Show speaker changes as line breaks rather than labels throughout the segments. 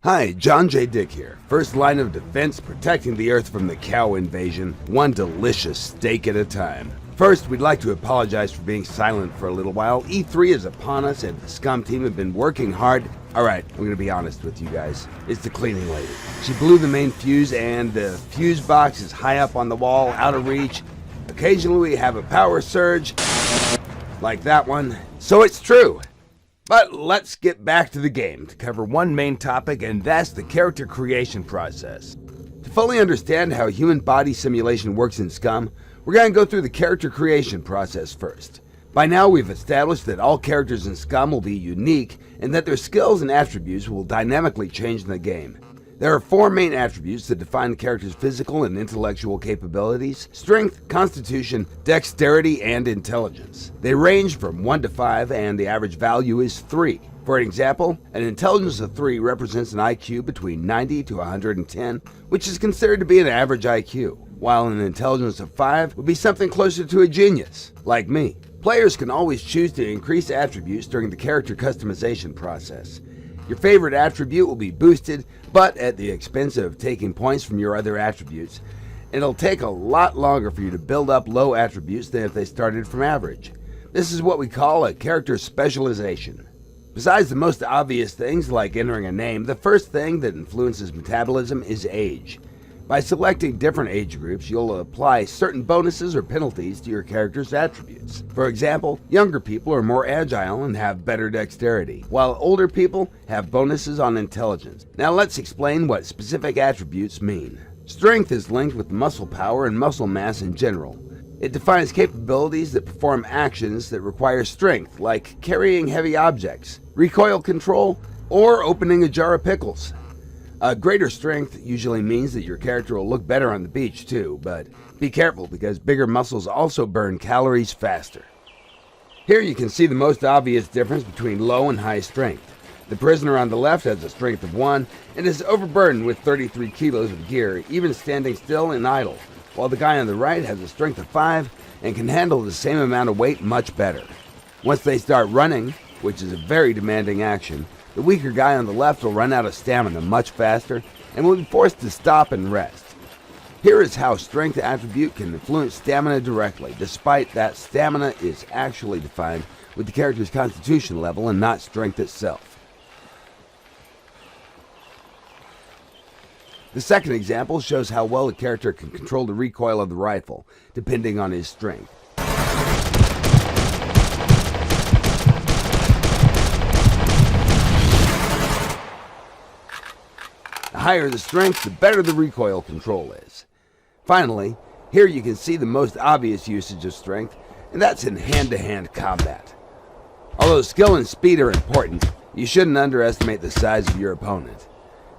Hi, John J. Dick here. First line of defense, protecting the Earth from the cow invasion, one delicious steak at a time. First, we'd like to apologize for being silent for a little while. E3 is upon us and the SCUM team have been working hard. Alright, I'm gonna be honest with you guys. It's the cleaning lady. She blew the main fuse and the fuse box is high up on the wall, out of reach. Occasionally we have a power surge, like that one. So it's true. But let's get back to the game to cover one main topic, and that's the character creation process. To fully understand how human body simulation works in SCUM, we're going to go through the character creation process first. By now we've established that all characters in SCUM will be unique and that their skills and attributes will dynamically change in the game. There are four main attributes that define the character's physical and intellectual capabilities: strength, constitution, dexterity, and intelligence. They range from 1 to 5 and the average value is 3. For example, an intelligence of 3 represents an IQ between 90 to 110, which is considered to be an average IQ, while an intelligence of 5 would be something closer to a genius, like me. Players can always choose to increase attributes during the character customization process. Your favorite attribute will be boosted, but at the expense of taking points from your other attributes. It'll take a lot longer for you to build up low attributes than if they started from average. This is what we call a character specialization. Besides the most obvious things like entering a name, the first thing that influences metabolism is age. By selecting different age groups, you'll apply certain bonuses or penalties to your character's attributes. For example, younger people are more agile and have better dexterity, while older people have bonuses on intelligence. Now let's explain what specific attributes mean. Strength is linked with muscle power and muscle mass in general. It defines capabilities that perform actions that require strength, like carrying heavy objects, recoil control, or opening a jar of pickles. A greater strength usually means that your character will look better on the beach too, but be careful because bigger muscles also burn calories faster. Here you can see the most obvious difference between low and high strength. The prisoner on the left has a strength of 1 and is overburdened with 33 kilos of gear, even standing still and idle, while the guy on the right has a strength of 5 and can handle the same amount of weight much better. Once they start running, which is a very demanding action, the weaker guy on the left will run out of stamina much faster and will be forced to stop and rest. Here is how strength attribute can influence stamina directly, despite that stamina is actually defined with the character's constitution level and not strength itself. The second example shows how well a character can control the recoil of the rifle, depending on his strength. The higher the strength, the better the recoil control is. Finally, here you can see the most obvious usage of strength, and that's in hand-to-hand combat. Although skill and speed are important, you shouldn't underestimate the size of your opponent.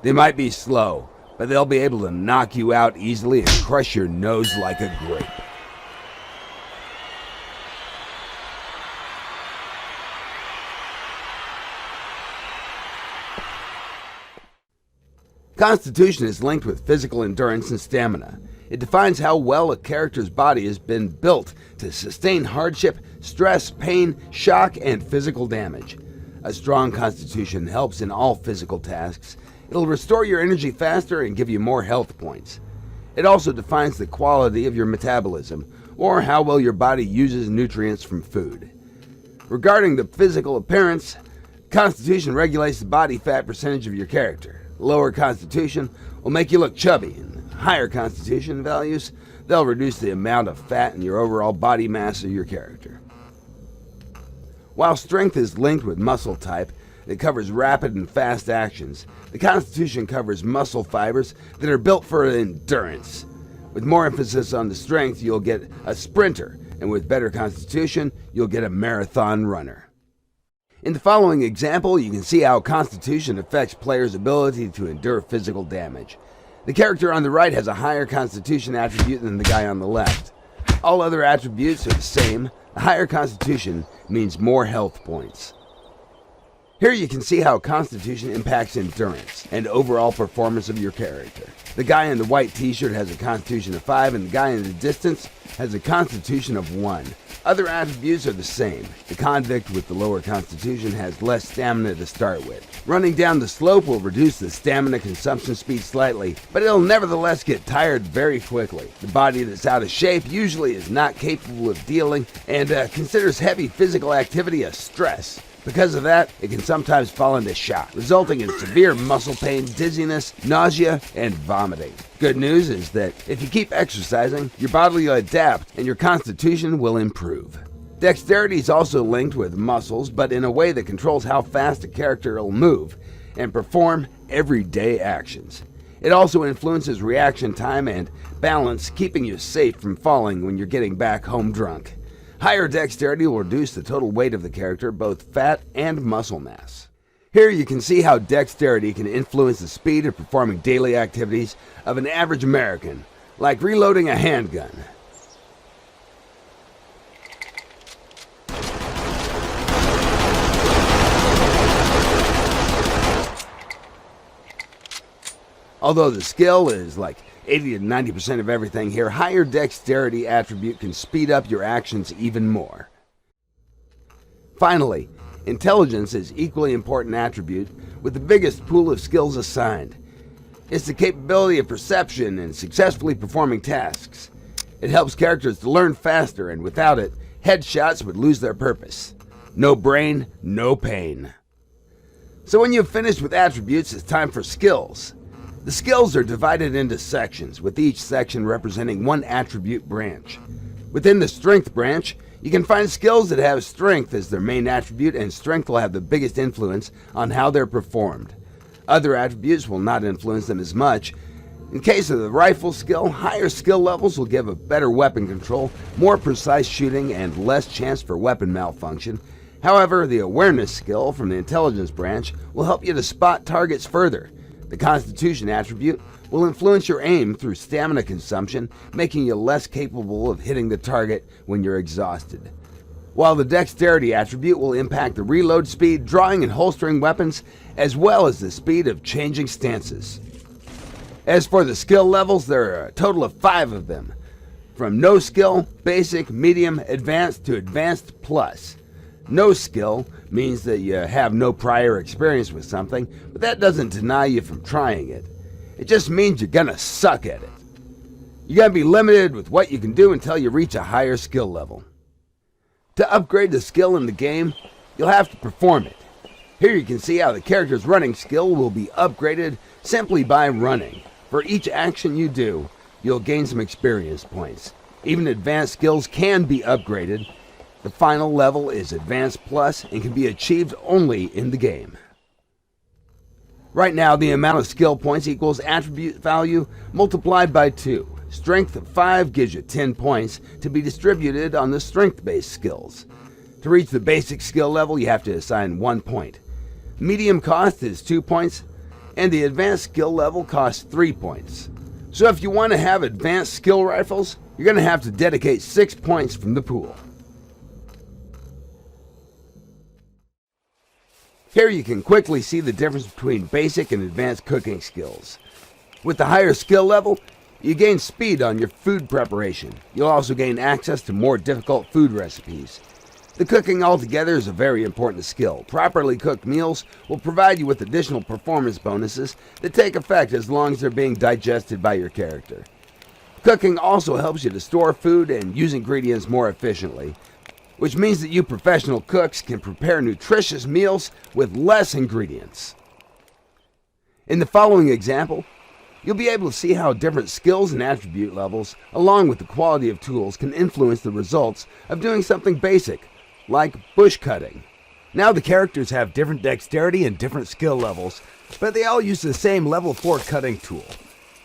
They might be slow, but they'll be able to knock you out easily and crush your nose like a grape. Constitution is linked with physical endurance and stamina. It defines how well a character's body has been built to sustain hardship, stress, pain, shock, and physical damage. A strong constitution helps in all physical tasks. It'll restore your energy faster and give you more health points. It also defines the quality of your metabolism, or how well your body uses nutrients from food. Regarding the physical appearance, constitution regulates the body fat percentage of your character. Lower constitution will make you look chubby, and higher constitution values, they'll reduce the amount of fat in your overall body mass of your character. While strength is linked with muscle type that covers rapid and fast actions, the constitution covers muscle fibers that are built for endurance. With more emphasis on the strength, you'll get a sprinter, and with better constitution, you'll get a marathon runner. In the following example, you can see how constitution affects players' ability to endure physical damage. The character on the right has a higher constitution attribute than the guy on the left. All other attributes are the same. A higher constitution means more health points. Here you can see how constitution impacts endurance and overall performance of your character. The guy in the white t-shirt has a constitution of 5 and the guy in the distance has a constitution of 1. Other attributes are the same. The convict with the lower constitution has less stamina to start with. Running down the slope will reduce the stamina consumption speed slightly, but it'll nevertheless get tired very quickly. The body that's out of shape usually is not capable of dealing and considers heavy physical activity a stress. Because of that, it can sometimes fall into shock, resulting in severe muscle pain, dizziness, nausea, and vomiting. Good news is that if you keep exercising, your body will adapt and your constitution will improve. Dexterity is also linked with muscles, but in a way that controls how fast a character will move and perform everyday actions. It also influences reaction time and balance, keeping you safe from falling when you're getting back home drunk. Higher dexterity will reduce the total weight of the character, both fat and muscle mass. Here you can see how dexterity can influence the speed of performing daily activities of an average American, like reloading a handgun. Although the skill is like 80 to 90% of everything here, higher dexterity attribute can speed up your actions even more. Finally, intelligence is equally important attribute with the biggest pool of skills assigned. It's the capability of perception and successfully performing tasks. It helps characters to learn faster, and without it, headshots would lose their purpose. No brain, no pain. So when you've finished with attributes, it's time for skills. The skills are divided into sections, with each section representing one attribute branch. Within the strength branch, you can find skills that have strength as their main attribute, and strength will have the biggest influence on how they're performed. Other attributes will not influence them as much. In case of the rifle skill, higher skill levels will give a better weapon control, more precise shooting, and less chance for weapon malfunction. However, the awareness skill from the intelligence branch will help you to spot targets further. The Constitution attribute will influence your aim through stamina consumption, making you less capable of hitting the target when you're exhausted. While the Dexterity attribute will impact the reload speed, drawing and holstering weapons, as well as the speed of changing stances. As for the skill levels, there are a total of 5 of them, from no skill, basic, medium, advanced to advanced plus. No skill means that you have no prior experience with something, but that doesn't deny you from trying it. It just means you're gonna suck at it. You're gonna be limited with what you can do until you reach a higher skill level. To upgrade the skill in the game, you'll have to perform it. Here you can see how the character's running skill will be upgraded simply by running. For each action you do, you'll gain some experience points. Even advanced skills can be upgraded. The final level is Advanced Plus and can be achieved only in the game. Right now, the amount of skill points equals attribute value multiplied by 2. Strength of 5 gives you 10 points to be distributed on the strength-based skills. To reach the basic skill level, you have to assign 1 point. Medium cost is 2 points, and the advanced skill level costs 3 points. So if you want to have advanced skill rifles, you're going to have to dedicate 6 points from the pool. Here you can quickly see the difference between basic and advanced cooking skills. With the higher skill level, you gain speed on your food preparation. You'll also gain access to more difficult food recipes. The cooking altogether is a very important skill. Properly cooked meals will provide you with additional performance bonuses that take effect as long as they're being digested by your character. Cooking also helps you to store food and use ingredients more efficiently, which means that you professional cooks can prepare nutritious meals with less ingredients. In the following example, you'll be able to see how different skills and attribute levels, along with the quality of tools, can influence the results of doing something basic, like bush cutting. Now the characters have different dexterity and different skill levels, but they all use the same level 4 cutting tool.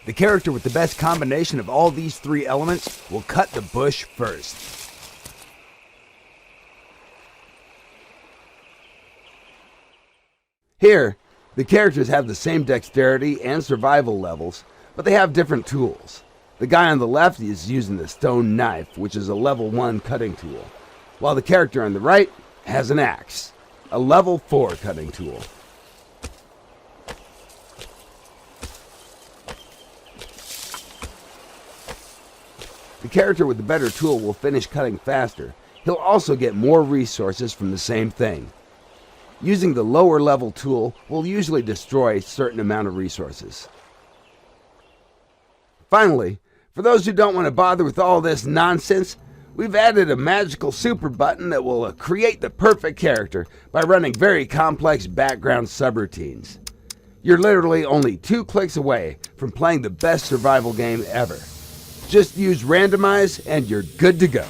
The character with the best combination of all these 3 elements will cut the bush first. Here, the characters have the same dexterity and survival levels, but they have different tools. The guy on the left is using the stone knife, which is a level 1 cutting tool, while the character on the right has an axe, a level 4 cutting tool. The character with the better tool will finish cutting faster. He'll also get more resources from the same thing. Using the lower level tool will usually destroy a certain amount of resources. Finally, for those who don't want to bother with all this nonsense, we've added a magical super button that will create the perfect character by running very complex background subroutines. You're literally only 2 clicks away from playing the best survival game ever. Just use randomize and you're good to go.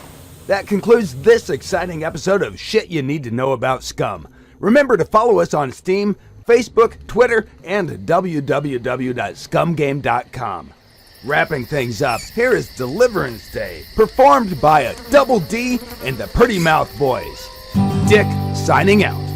That concludes this exciting episode of Shit You Need to Know About SCUM. Remember to follow us on Steam, Facebook, Twitter, and www.scumgame.com. Wrapping things up, here is Deliverance Day, performed by a Double D and the Pretty Mouth Boys. Dick signing out.